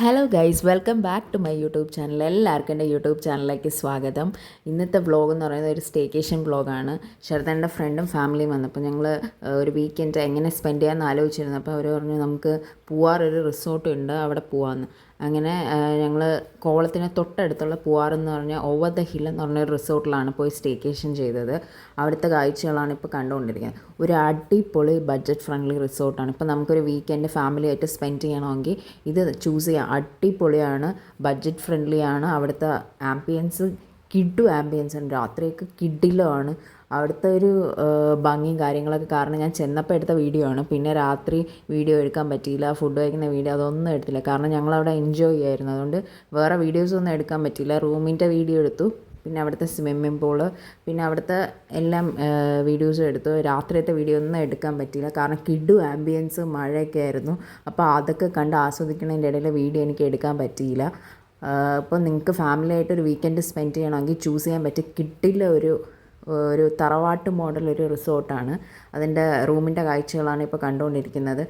Hello guys, welcome back to my YouTube channel. എല്ലാവർക്കും എൻ്റെ YouTube ചാനലിലേക്ക് സ്വാഗതം. ഇന്നത്തെ വ്ളോഗ് എന്ന് പറയുന്നത് ഒരു സ്റ്റേക്കേഷൻ വ്ളോഗാണ്. ശരതൻ്റെ ഫ്രണ്ടും ഫാമിലിയും വന്നപ്പോൾ ഞങ്ങൾ ഒരു വീക്കെൻഡ് എങ്ങനെ സ്പെൻഡ് ചെയ്യാമെന്ന് ആലോചിച്ചിരുന്നു. അപ്പോൾ അവർ പറഞ്ഞു നമുക്ക് പൂവാർ ഒരു റിസോർട്ട് ഉണ്ട്, അവിടെ പോവാമെന്ന്. അങ്ങനെ ഞങ്ങൾ കോവളത്തിന് തൊട്ടടുത്തുള്ള പൂവാർ എന്ന് പറഞ്ഞാൽ ഓവർ ദ ഹിൽ എന്ന് പറഞ്ഞൊരു റിസോർട്ടിലാണ് പോയി സ്റ്റേക്കേഷൻ ചെയ്തത്. അവിടുത്തെ കാഴ്ചകളാണ് ഇപ്പോൾ കണ്ടുകൊണ്ടിരിക്കുന്നത്. ഒരു അടിപൊളി ബഡ്ജറ്റ് ഫ്രണ്ട്ലി റിസോർട്ടാണ്. ഇപ്പോൾ നമുക്കൊരു വീക്കെൻഡ് ഫാമിലിയായിട്ട് സ്പെൻഡ് ചെയ്യണമെങ്കിൽ ഇത് ചൂസ് ചെയ്യാം. അടിപൊളിയാണ്, ബഡ്ജറ്റ് ഫ്രണ്ട്ലിയാണ്. അവിടുത്തെ ആംബിയൻസ് കിഡു ആംബിയൻസ് ഉണ്ട്. രാത്രിയൊക്കെ കിഡിലുമാണ്. അവിടുത്തെ ഒരു ഭംഗിയും കാര്യങ്ങളൊക്കെ കാരണം ഞാൻ ചെന്നപ്പോൾ എടുത്ത വീഡിയോ ആണ്. പിന്നെ രാത്രി വീഡിയോ എടുക്കാൻ പറ്റിയില്ല, ഫുഡ് കഴിക്കുന്ന വീഡിയോ അതൊന്നും എടുത്തില്ല. കാരണം ഞങ്ങളവിടെ എൻജോയ് ചെയ്യായിരുന്നു. അതുകൊണ്ട് വേറെ വീഡിയോസൊന്നും എടുക്കാൻ പറ്റിയില്ല. റൂമിൻ്റെ വീഡിയോ എടുത്തു, പിന്നെ അവിടുത്തെ സ്വിമ്മിംഗ് പൂള്, പിന്നെ അവിടുത്തെ എല്ലാം വീഡിയോസും എടുത്തു. രാത്രിയത്തെ വീഡിയോ ഒന്നും എടുക്കാൻ പറ്റിയില്ല കാരണം കിഡു ആംബിയൻസ് മഴയൊക്കെ ആയിരുന്നു. അപ്പോൾ അതൊക്കെ കണ്ട് ആസ്വദിക്കുന്നതിൻ്റെ ഇടയിൽ വീഡിയോ എനിക്ക് എടുക്കാൻ പറ്റിയില്ല. അപ്പോൾ നിങ്ങൾക്ക് ഫാമിലിയായിട്ട് ഒരു വീക്കെൻഡ് സ്പെൻഡ് ചെയ്യണമെങ്കിൽ ചൂസ് ചെയ്യാൻ പറ്റിയ കിഡിലെ ഒരു തറവാട്ട് മോഡൽ ഒരു റിസോർട്ടാണ്. അതിൻ്റെ റൂമിൻ്റെ കാഴ്ചകളാണ് ഇപ്പോൾ കണ്ടുകൊണ്ടിരിക്കുന്നത്.